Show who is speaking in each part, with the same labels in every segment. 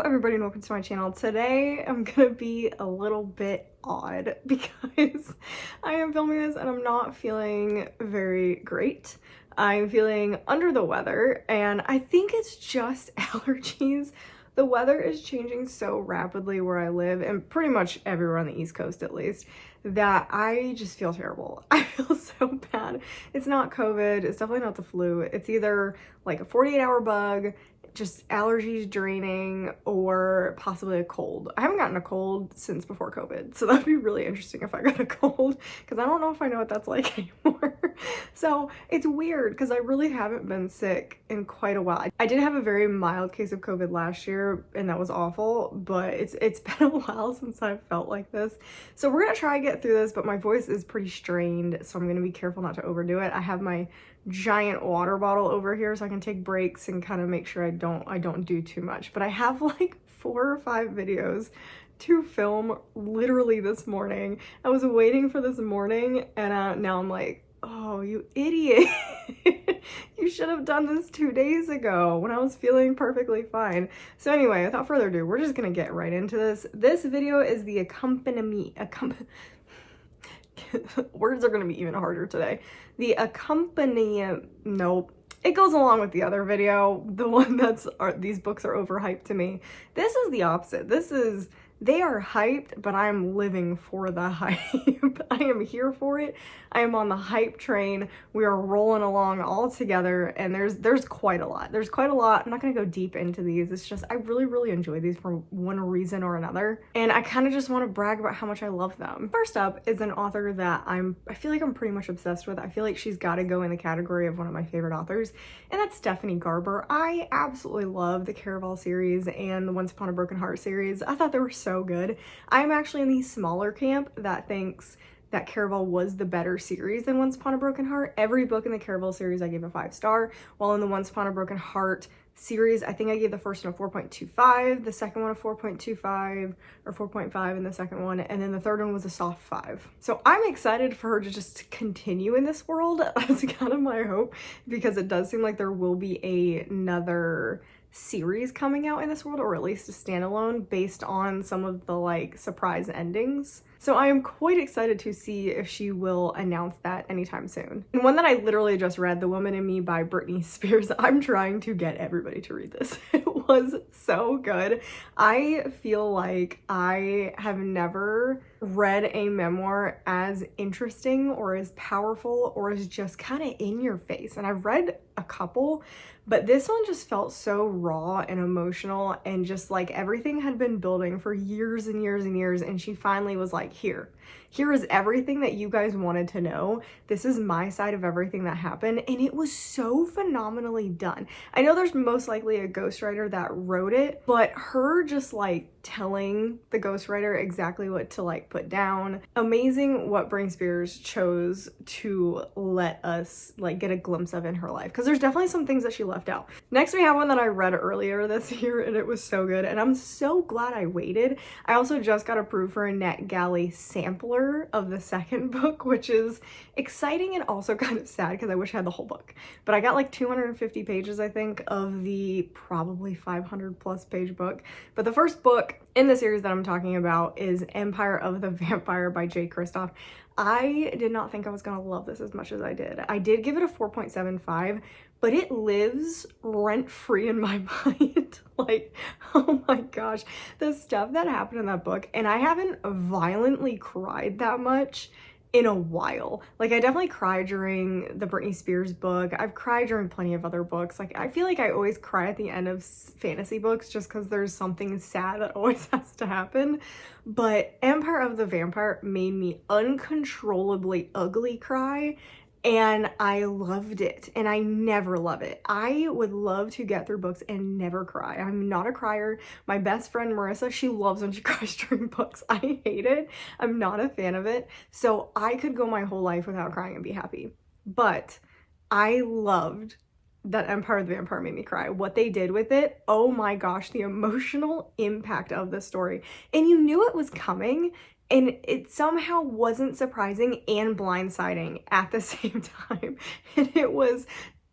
Speaker 1: everybody, and welcome to my channel. Today I'm gonna be a little bit odd because I am filming this and I'm not feeling very great. I'm feeling under the weather and I think it's just allergies. The weather is changing so rapidly where I live, and pretty much everywhere on the East Coast at least, that I just feel terrible. I feel so bad. It's not COVID, it's definitely not the flu. It's either like a 48-hour bug, just allergies draining, or possibly a cold. I haven't gotten a cold since before COVID, so that'd be really interesting if I got a cold, because I don't know if I know what that's like anymore. So it's weird because I really haven't been sick in quite a while. I did have a very mild case of COVID last year and that was awful, but it's been a while since I've felt like this. So we're gonna try to get through this, but my voice is pretty strained, so I'm gonna be careful not to overdo it. I have my giant water bottle over here so I can take breaks and kind of make sure I don't do too much. But I have like 4 or 5 videos to film literally this morning. I was waiting for this morning and now I'm like, oh, you idiot. You should have done this 2 days ago when I was feeling perfectly fine. So anyway, without further ado, we're just gonna get right into this. This video is the words are gonna be even harder today. Nope. It goes along with the other video, the one these books are overhyped to me. This is the opposite. They are hyped, but I'm living for the hype. I am here for it. I am on the hype train. We are rolling along all together, and there's quite a lot. There's quite a lot. I'm not gonna go deep into these. It's just I really enjoy these for one reason or another, and I kind of just want to brag about how much I love them. First up is an author that I feel like I'm pretty much obsessed with. I feel like she's got to go in the category of one of my favorite authors, and that's Stephanie Garber. I absolutely love the Caraval series and the Once Upon a Broken Heart series. I thought they were so good. I'm actually in the smaller camp that thinks that Caraval was the better series than Once Upon a Broken Heart. Every book in the Caraval series I gave a 5-star, while in the Once Upon a Broken Heart series, I think I gave the first one a 4.25, the second one a 4.25 or 4.5 in the second one, and then the third one was a soft 5. So I'm excited for her to just continue in this world. That's kind of my hope, because it does seem like there will be another series coming out in this world, or at least a standalone based on some of the like surprise endings. So I am quite excited to see if she will announce that anytime soon. And one that I literally just read, The Woman in Me by Britney Spears. I'm trying to get everybody to read this. It was so good. I feel like I have never read a memoir as interesting or as powerful or as just kind of in your face. And I've read a couple, but this one just felt so raw and emotional, and just like everything had been building for years and years and years, and she finally was like, here is everything that you guys wanted to know. This is my side of everything that happened, and it was so phenomenally done. I know there's most likely a ghostwriter that wrote it, but her just like telling the ghostwriter exactly what to like put down. Amazing what Britney Spears chose to let us like get a glimpse of in her life, because there's definitely some things that she left out. Next we have one that I read earlier this year, and it was so good, and I'm so glad I waited. I also just got approved for a NetGalley sampler of the second book, which is exciting and also kind of sad because I wish I had the whole book. But I got like 250 pages, I think, of the probably 500 plus page book. But the first book in the series that I'm talking about is Empire of the Vampire by J. Kristoff. I did not think I was gonna love this as much as I did. I did give it a 4.75, but it lives rent-free in my mind. Like, oh my gosh, the stuff that happened in that book, and I haven't violently cried that much in a while. Like, I definitely cried during the Britney Spears book. I've cried during plenty of other books. Like, I feel like I always cry at the end of fantasy books just because there's something sad that always has to happen. But Empire of the Vampire made me uncontrollably ugly cry, and I loved it, and I never love it. I would love to get through books and never cry. I'm not a crier. My best friend Marissa, she loves when she cries during books. I hate it. I'm not a fan of it. So I could go my whole life without crying and be happy. But I loved that Empire of the Vampire made me cry. What they did with it, oh my gosh, the emotional impact of the story. And you knew it was coming, and it somehow wasn't surprising and blindsiding at the same time. And it was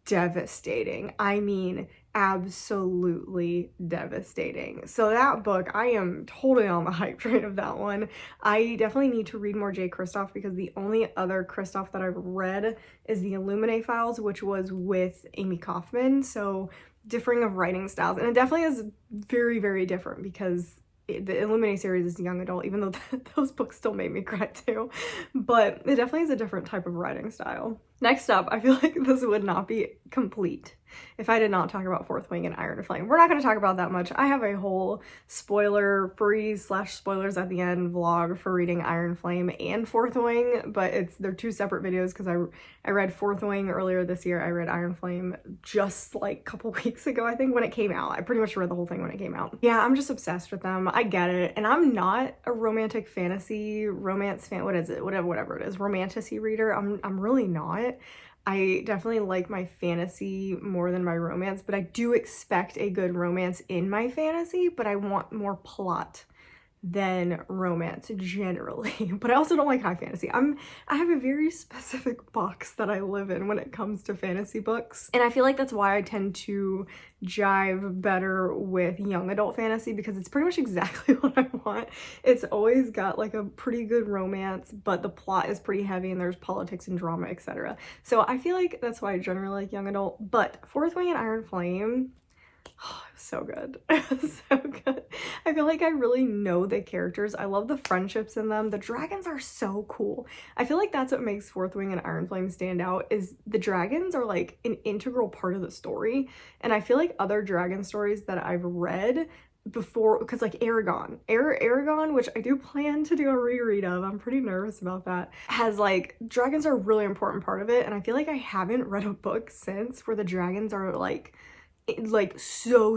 Speaker 1: devastating. I mean, absolutely devastating. So that book, I am totally on the hype train of that one. I definitely need to read more J. Kristoff because the only other Kristoff that I've read is the Illuminae Files, which was with Amy Kaufman. So differing of writing styles, and it definitely is very, very different because the Illuminae series is young adult, even though those books still made me cry too, but it definitely is a different type of writing style. Next up, I feel like this would not be complete if I did not talk about Fourth Wing and Iron Flame. We're not going to talk about that much. I have a whole spoiler-free / spoilers at the end vlog for reading Iron Flame and Fourth Wing, but they're two separate videos because I read Fourth Wing earlier this year. I read Iron Flame just like a couple weeks ago, I think, when it came out. I pretty much read the whole thing when it came out. Yeah, I'm just obsessed with them. I get it. And I'm not a romantic fantasy, romance fan, what is it? Whatever it is, romantasy reader. I'm really not. I definitely like my fantasy more than my romance, but I do expect a good romance in my fantasy, but I want more plot than romance generally. But I also don't like high fantasy. I have a very specific box that I live in when it comes to fantasy books. And I feel like that's why I tend to jive better with young adult fantasy, because it's pretty much exactly what I want. It's always got like a pretty good romance, but the plot is pretty heavy and there's politics and drama, etc. So I feel like that's why I generally like young adult. But Fourth Wing and Iron Flame, oh, it was so good. It was so good. I feel like I really know the characters. I love the friendships in them. The dragons are so cool. I feel like that's what makes Fourth Wing and Iron Flame stand out, is the dragons are like an integral part of the story. And I feel like other dragon stories that I've read before, because like Aragon, which I do plan to do a reread of, I'm pretty nervous about that, has like, dragons are a really important part of it. And I feel like I haven't read a book since where the dragons are like so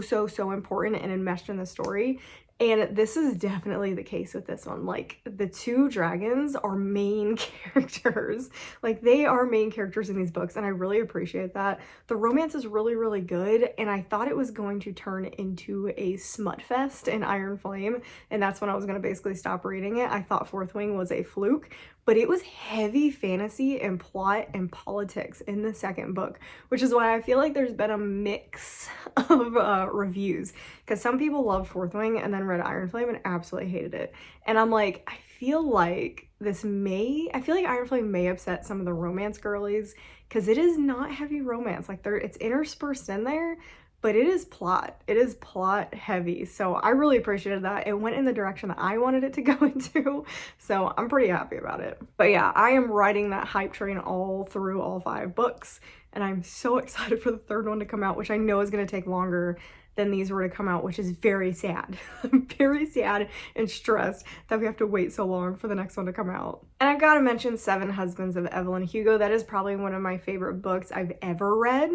Speaker 1: important and enmeshed in the story. And this is definitely the case with this one. Like, the two dragons are main characters. Like, they are main characters in these books, and I really appreciate that. The romance is really, really good, and I thought it was going to turn into a smut fest in Iron Flame, and that's when I was going to basically stop reading it. I thought Fourth Wing was a fluke, but it was heavy fantasy and plot and politics in the second book, which is why I feel like there's been a mix of reviews, because some people loved Fourth Wing and then read Iron Flame and absolutely hated it. And I'm like, I feel like Iron Flame may upset some of the romance girlies, because it is not heavy romance. Like, it's interspersed in there, but it is plot. It is plot heavy. So I really appreciated that. It went in the direction that I wanted it to go into. So I'm pretty happy about it. But yeah, I am riding that hype train all through all 5 books. And I'm so excited for the third one to come out, which I know is going to take longer than these were to come out, which is very sad. I'm very sad and stressed that we have to wait so long for the next one to come out. And I've got to mention Seven Husbands of Evelyn Hugo. That is probably one of my favorite books I've ever read.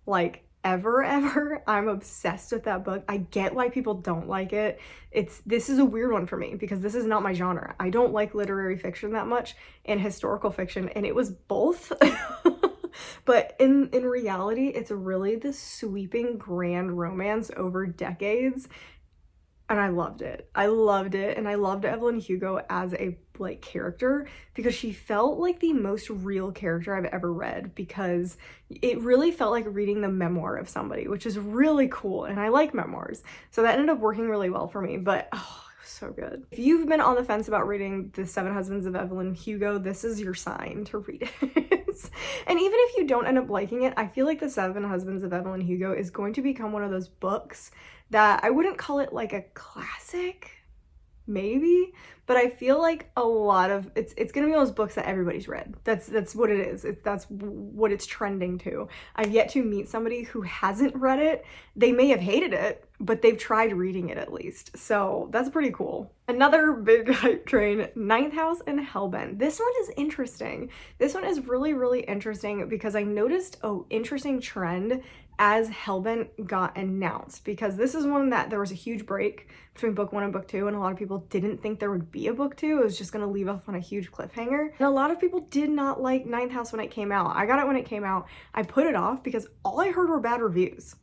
Speaker 1: Like, ever. I'm obsessed with that book. I get why people don't like it. This is a weird one for me because this is not my genre. I don't like literary fiction that much and historical fiction, and it was both. But in reality, it's really this sweeping grand romance over decades. And I loved it. I loved it. And I loved Evelyn Hugo as a character, because she felt like the most real character I've ever read, because it really felt like reading the memoir of somebody, which is really cool. And I like memoirs. So that ended up working really well for me. But oh, it was so good. If you've been on the fence about reading The Seven Husbands of Evelyn Hugo, this is your sign to read it. And even if you don't end up liking it, I feel like The Seven Husbands of Evelyn Hugo is going to become one of those books that I wouldn't call it like a classic, maybe, but I feel like a lot of it's gonna be one of those books that everybody's read. That's what it is. That's what it's trending to. I've yet to meet somebody who hasn't read it. They may have hated it, but they've tried reading it at least. So that's pretty cool. Another big hype train, Ninth House and Hellbent. This one is interesting. This one is really, really interesting because I noticed an interesting trend as Hellbent got announced, because this is one that there was a huge break between book 1 and book 2, and a lot of people didn't think there would be a book 2. It was just going to leave off on a huge cliffhanger. And a lot of people did not like Ninth House when it came out. I got it when it came out. I put it off because all I heard were bad reviews.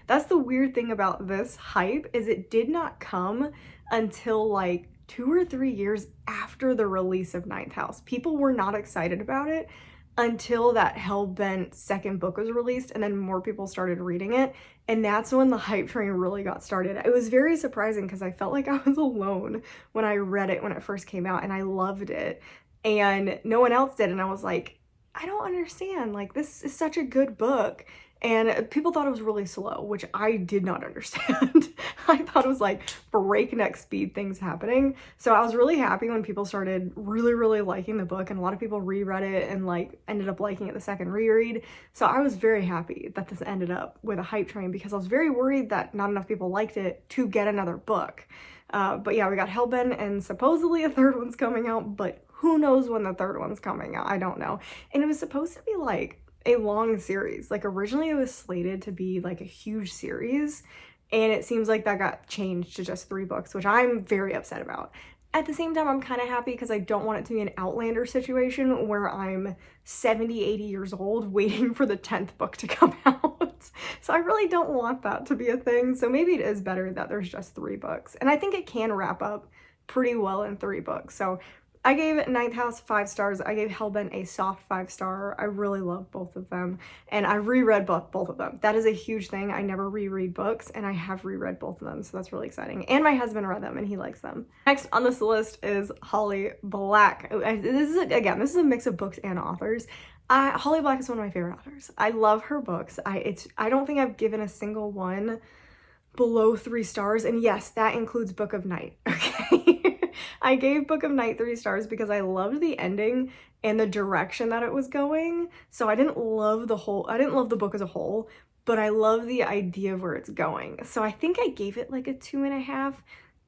Speaker 1: That's the weird thing about this hype, is it did not come until like 2 or 3 years after the release of Ninth House. People were not excited about it until that Hellbent second book was released, and then more people started reading it, and that's when the hype train really got started. It was very surprising because I felt like I was alone when I read it when it first came out, and I loved it, and no one else did, and I was like, I don't understand, like, this is such a good book. And people thought it was really slow, which I did not understand. I thought it was like breakneck speed things happening. So I was really happy when people started really liking the book, and a lot of people reread it and like ended up liking it the second reread. So I was very happy that this ended up with a hype train, because I was very worried that not enough people liked it to get another book. But yeah, we got Hellbent, and supposedly a third one's coming out, but who knows when the third one's coming out? I don't know. And it was supposed to be like a long series. Like originally it was slated to be like a huge series, and it seems like that got changed to just 3 books, which I'm very upset about. At the same time, I'm kind of happy because I don't want it to be an Outlander situation where I'm 70, 80 years old waiting for the 10th book to come out. So I really don't want that to be a thing. So maybe it is better that there's just 3 books. And I think it can wrap up pretty well in 3 books. So I gave Ninth House 5 stars. I gave Hellbent a soft 5-star. I really love both of them. And I reread both of them. That is a huge thing. I never reread books, and I have reread both of them, so that's really exciting. And my husband read them, and he likes them. Next on this list is Holly Black. This is a mix of books and authors. Holly Black is one of my favorite authors. I love her books. I don't think I've given a single one below 3 stars, and yes, that includes Book of Night, okay? I gave Book of Night 3 stars because I loved the ending and the direction that it was going. So I didn't love the book as a whole, but I love the idea of where it's going. So I think I gave it like a 2.5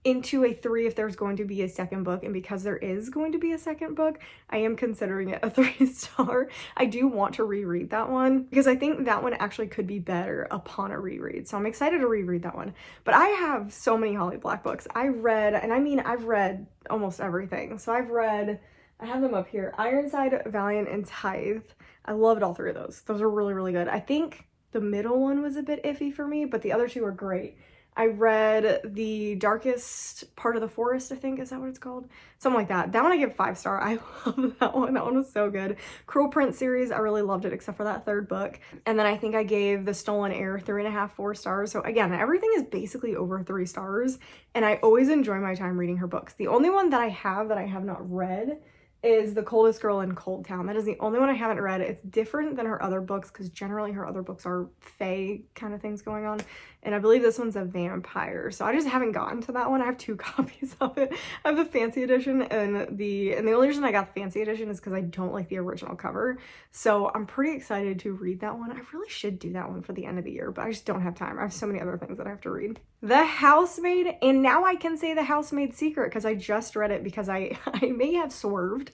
Speaker 1: into a 3 if there's going to be a second book. And because there is going to be a second book, I am considering it a 3-star. I do want to reread that one because I think that one actually could be better upon a reread. So I'm excited to reread that one. But I have so many Holly Black books. I've read almost everything. So I have them up here: Ironside, Valiant, and Tithe. I loved all 3 of those. Those are really good. I think the middle one was a bit iffy for me, but the other 2 are great. I read The Darkest Part of the Forest, I think. Is that what it's called? Something like that. That one I give 5-star. I love that one. That one was so good. Cruel Prince series, I really loved it except for that 3rd book. And then I think I gave The Stolen Heir 3.5, 4 stars. So again, everything is basically over 3 stars. And I always enjoy my time reading her books. The only one that I have not read is The Coldest Girl in Cold Town. That is the only one I haven't read. It's different than her other books because generally her other books are fae kind of things going on. And I believe this one's a vampire. So I just haven't gotten to that one. I have 2 copies of it. I have the fancy edition, and the only reason I got the fancy edition is because I don't like the original cover. So I'm pretty excited to read that one. I really should do that one for the end of the year, but I just don't have time. I have so many other things that I have to read. The Housemaid, and now I can say The Housemaid's Secret because I just read it because I may have swerved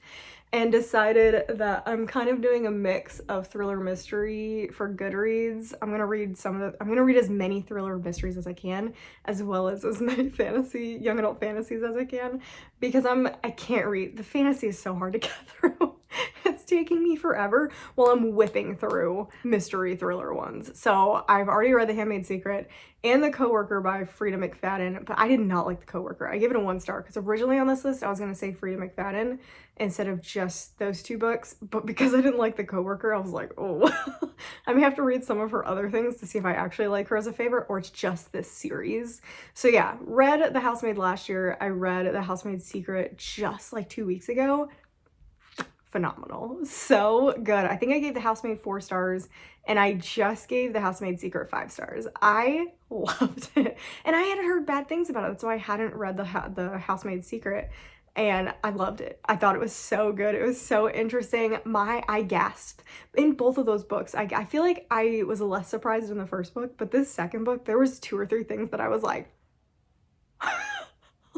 Speaker 1: and decided that I'm kind of doing a mix of thriller mystery for Goodreads. I'm gonna read as many thriller mysteries as I can, as well as many young adult fantasies as I can, because I can't read. The fantasy is so hard to get through. It's taking me forever while I'm whipping through mystery thriller ones. So I've already read The Handmaid's Secret and The Coworker by Frida McFadden, but I did not like The Coworker. I gave it a 1 star because originally on this list I was going to say Frida McFadden instead of just those 2 books, but because I didn't like The Coworker, I was like, oh, I may have to read some of her other things to see if I actually like her as a favorite or it's just this series. So yeah, read The Housemaid last year. I read The Housemaid's Secret just like 2 weeks ago. Phenomenal. So good. I think I gave The Housemaid 4 stars, and I just gave The Housemaid's Secret 5 stars. I loved it. And I had heard bad things about it, so I hadn't read the Housemaid's Secret, and I loved it. I thought it was so good. It was so interesting. I gasped in both of those books. I feel like I was less surprised in the first book, but this second book, there was 2 or 3 things that I was like,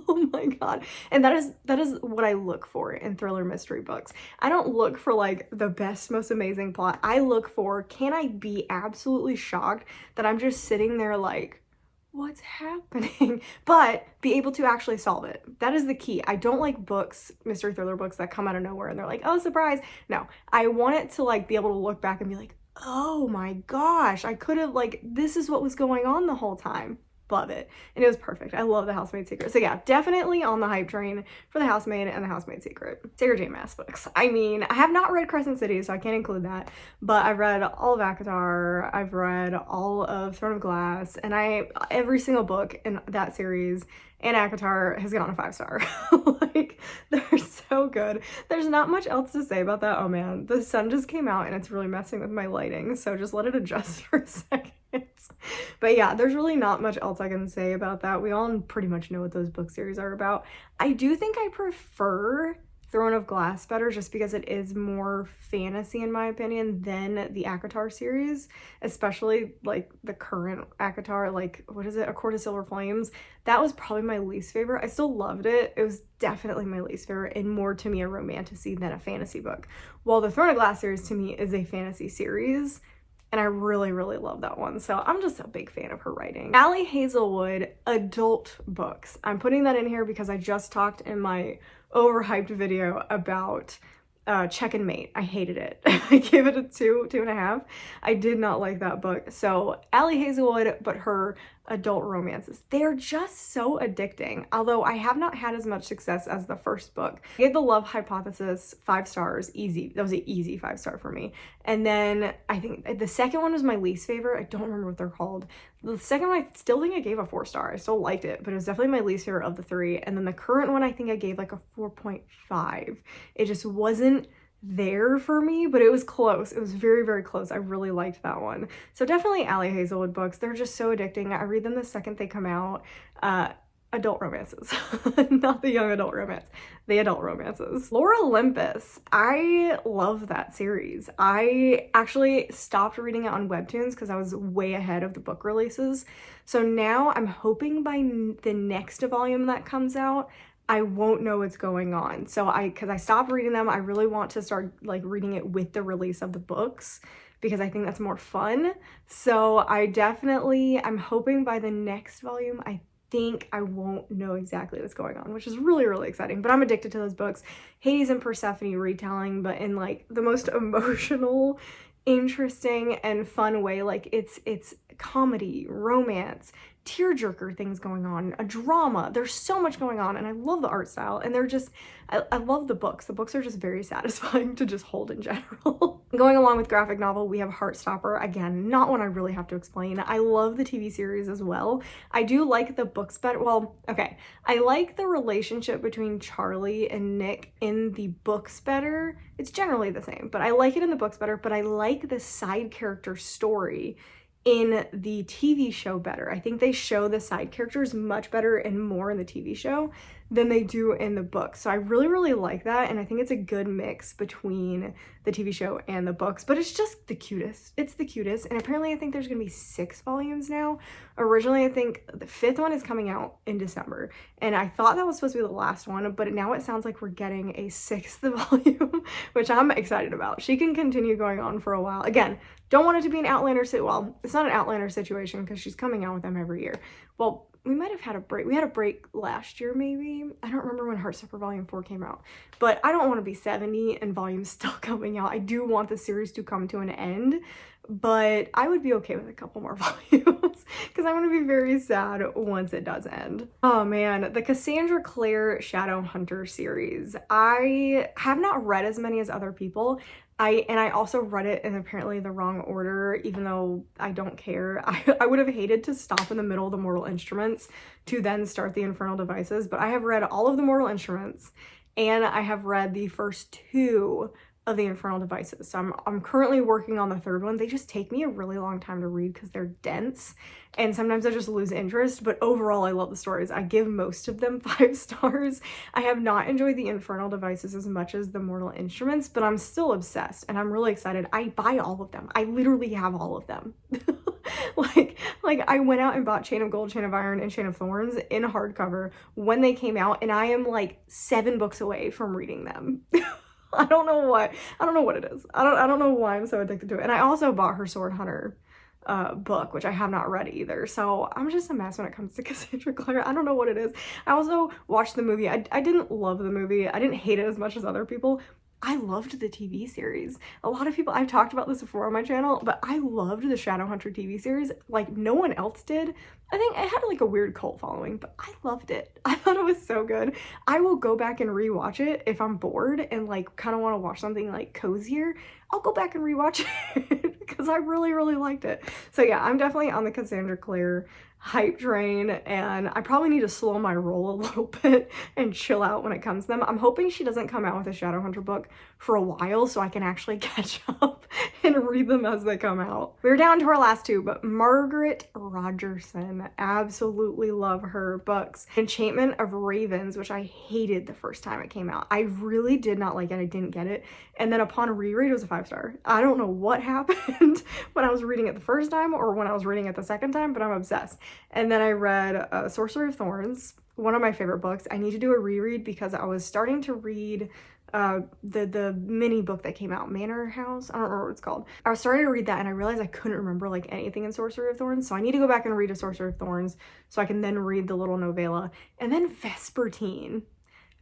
Speaker 1: oh my god. And that is what I look for in thriller mystery books. I don't look for like the best, most amazing plot. I look for, can I be absolutely shocked that I'm just sitting there like, what's happening? But be able to actually solve it. That is the key. I don't like books, mystery thriller books that come out of nowhere and they're like, oh, surprise. No, I want it to like be able to look back and be like, oh my gosh, I could have, like, this is what was going on the whole time. above it. And it was perfect. I love The Housemaid's Secret. So yeah, definitely on the hype train for The Housemaid and The Housemaid's Secret. Sarah J. Maas books. I mean, I have not read Crescent City, so I can't include that, but I've read all of ACOTAR, I've read all of Throne of Glass, and every single book in that series and ACOTAR has gotten a 5-star. Like, they're so good. There's not much else to say about that. Oh man, the sun just came out and it's really messing with my lighting, so just let it adjust for a second. But yeah, there's really not much else I can say about that. We all pretty much know what those book series are about. I do think I prefer Throne of Glass better, just because it is more fantasy in my opinion than the ACOTAR series, especially like the current ACOTAR, like what is it, A Court of Silver Flames. That was probably my least favorite. I still loved it. It was definitely my least favorite and more to me a romantasy than a fantasy book. While the Throne of Glass series to me is a fantasy series, and I really, really love that one. So I'm just a big fan of her writing. Ali Hazelwood adult books. I'm putting that in here because I just talked in my Overhyped video about Check and Mate. I hated it. I gave it a 2.5. I did not like that book. So Ali Hazelwood, but her adult romances, they're just so addicting. Although I have not had as much success as the first book. I gave The Love Hypothesis 5 stars, easy. That was an easy 5-star for me. And then I think the second one was my least favorite. I don't remember what they're called. The second one, I still think I gave a 4-star. I still liked it, but it was definitely my least favorite of the 3. And then the current one, I think I gave like a 4.5. It just wasn't there for me, but it was close. It was very, very close. I really liked that one. So definitely Ali Hazelwood books. They're just so addicting. I read them the second they come out. Adult romances, not the young adult romance, the adult romances. Lore Olympus, I love that series. I actually stopped reading it on webtoons because I was way ahead of the book releases. So now I'm hoping by the next volume that comes out, I won't know what's going on. So because I stopped reading them, I really want to start like reading it with the release of the books because I think that's more fun. So I'm hoping by the next volume, I think I won't know exactly what's going on, which is really, really exciting. But I'm addicted to those books. Hades and Persephone retelling, but in like the most emotional, interesting, and fun way. Like it's comedy, romance, tearjerker things going on, a drama. There's so much going on, and I love the art style, and they're just, I love the books. The books are just very satisfying to just hold in general. Going along with graphic novel, we have Heartstopper. Again, not one I really have to explain. I love the TV series as well. I do like the books better. Well, okay. I like the relationship between Charlie and Nick in the books better. It's generally the same, but I like it in the books better, but I like the side character story in the TV show better. I think they show the side characters much better and more in the TV show than they do in the book. So I really, really like that, and I think it's a good mix between the TV show and the books, but it's just the cutest. It's the cutest, and apparently I think there's gonna be 6 volumes now. Originally, I think the 5th one is coming out in December, and I thought that was supposed to be the last one, but now it sounds like we're getting a 6th volume, which I'm excited about. She can continue going on for a while. Again, don't want it to be an Outlander, well, it's not an Outlander situation because she's coming out with them every year. Well, we might have had a break. We had a break last year, maybe. I don't remember when Heartstopper Volume 4 came out. But I don't want to be 70 and volumes still coming out. I do want the series to come to an end, but I would be okay with a couple more volumes because I'm going to be very sad once it does end. Oh man, the Cassandra Clare Shadowhunter series. I have not read as many as other people. I also read it in apparently the wrong order, even though I don't care. I would have hated to stop in the middle of the Mortal Instruments to then start the Infernal Devices, but I have read all of the Mortal Instruments and I have read the first 2 of the Infernal Devices. So I'm currently working on the 3rd one. They just take me a really long time to read because they're dense and sometimes I just lose interest, but overall I love the stories. I give most of them 5 stars. I have not enjoyed the Infernal Devices as much as the Mortal Instruments, but I'm still obsessed and I'm really excited. I buy all of them. I literally have all of them. like I went out and bought Chain of Gold, Chain of Iron, and Chain of Thorns in hardcover when they came out, and I am like 7 books away from reading them. I don't know what. I don't know what it is. I don't know why I'm so addicted to it. And I also bought her Sword Hunter book, which I have not read either. So I'm just a mess when it comes to Cassandra Clare. I don't know what it is. I also watched the movie. I didn't love the movie. I didn't hate it as much as other people. I loved the TV series. A lot of people, I've talked about this before on my channel, but I loved the Shadowhunter TV series like no one else did. I think it had like a weird cult following, but I loved it. I thought it was so good. I will go back and rewatch it if I'm bored and like kind of want to watch something like cozier. I'll go back and rewatch it because I really, really liked it. So yeah, I'm definitely on the Cassandra Clare hype train, and I probably need to slow my roll a little bit and chill out when it comes to them. I'm hoping she doesn't come out with a Shadowhunter book for a while so I can actually catch up and read them as they come out. We're down to our last two, but Margaret Rogerson, absolutely love her books. Enchantment of Ravens, which I hated the first time it came out. I really did not like it. I didn't get it. And then upon reread, it was a 5-star. I don't know what happened when I was reading it the first time or when I was reading it the second time, but I'm obsessed. And then I read Sorcery of Thorns, one of my favorite books. I need to do a reread because I was starting to read the mini book that came out, Manor House. I don't remember what it's called. I was starting to read that and I realized I couldn't remember like anything in Sorcery of Thorns. So I need to go back and read a Sorcery of Thorns so I can then read the little novella. And then Vespertine.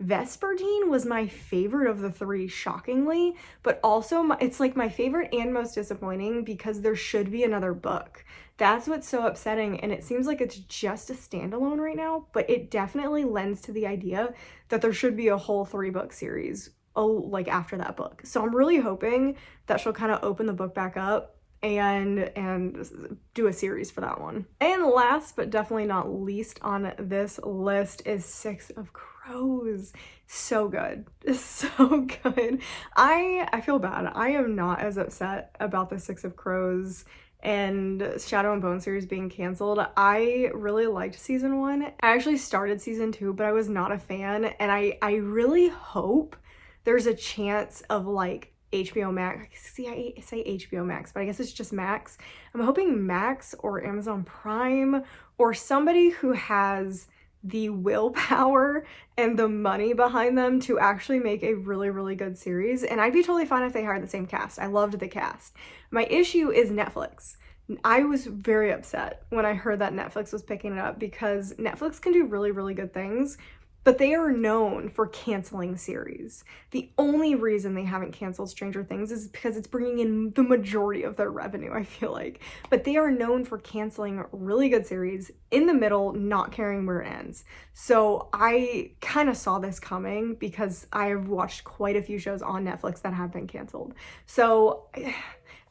Speaker 1: Vespertine was my favorite of the three, shockingly, but also it's like my favorite and most disappointing because there should be another book. That's what's so upsetting, and it seems like it's just a standalone right now, but it definitely lends to the idea that there should be a whole 3-book series like after that book. So I'm really hoping that she'll kind of open the book back up and do a series for that one. And last but definitely not least on this list is Six of Crows. So good. So good. I feel bad. I am not as upset about the Six of Crows and Shadow and Bone series being canceled. I really liked season 1. I actually started season 2, but I was not a fan, and I really hope there's a chance of like HBO Max. See, I say HBO Max, but I guess it's just Max. I'm hoping Max or Amazon Prime or somebody who has the willpower and the money behind them to actually make a really, really good series. And I'd be totally fine if they hired the same cast. I loved the cast. My issue is Netflix. I was very upset when I heard that Netflix was picking it up because Netflix can do really, really good things, but they are known for canceling series. The only reason they haven't canceled Stranger Things is because it's bringing in the majority of their revenue, I feel like. But they are known for canceling really good series in the middle, not caring where it ends. So I kind of saw this coming because I've watched quite a few shows on Netflix that have been canceled. So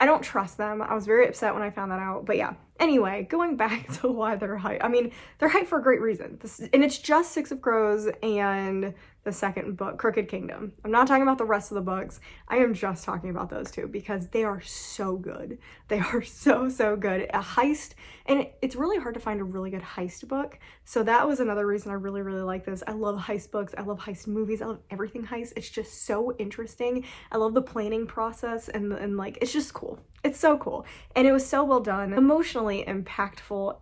Speaker 1: I don't trust them. I was very upset when I found that out. But yeah, anyway, going back to why they're hyped. I mean, they're hyped for a great reason. And it's just Six of Crows and the second book, Crooked Kingdom. I'm not talking about the rest of the books. I am just talking about those two because they are so good. They are so, so good. A heist, and it's really hard to find a really good heist book. So that was another reason I really, really like this. I love heist books. I love heist movies. I love everything heist. It's just so interesting. I love the planning process and like, it's just cool. It's so cool. And it was so well done, emotionally impactful.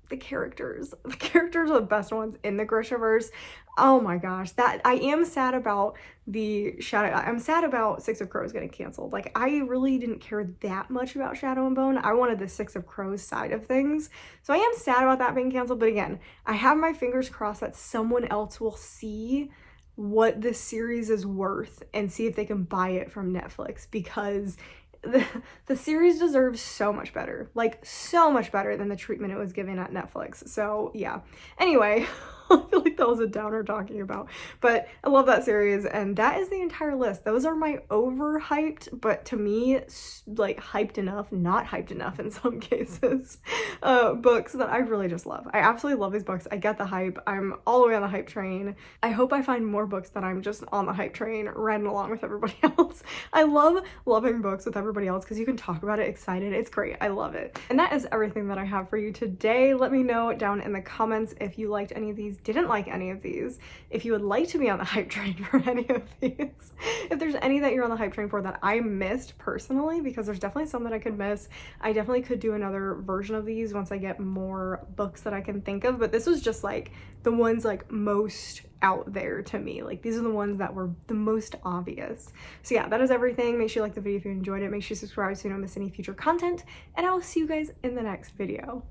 Speaker 1: The characters are the best ones in the Grishaverse. Oh my gosh, that I am sad about I'm sad about Six of Crows getting canceled. Like, I really didn't care that much about Shadow and Bone. I wanted the Six of Crows side of things. So I am sad about that being canceled, but again, I have my fingers crossed that someone else will see what this series is worth and see if they can buy it from Netflix, because the series deserves so much better, like so much better than the treatment it was given at Netflix. So yeah, anyway, I feel like that was a downer talking about, but I love that series, and that is the entire list. Those are my overhyped, but to me, like hyped enough, not hyped enough in some cases, books that I really just love. I absolutely love these books. I get the hype. I'm all the way on the hype train. I hope I find more books that I'm just on the hype train, riding along with everybody else. I love loving books with everybody else because you can talk about it excited. It's great. I love it. And that is everything that I have for you today. Let me know down in the comments if you liked any of these, didn't like any of these, if you would like to be on the hype train for any of these, if there's any that you're on the hype train for that I missed personally, because there's definitely some that I could miss. I definitely could do another version of these once I get more books that I can think of, but this was just like the ones like most out there to me. Like, these are the ones that were the most obvious. So yeah, that is everything. Make sure you like the video if you enjoyed it. Make sure you subscribe so you don't miss any future content, and I will see you guys in the next video.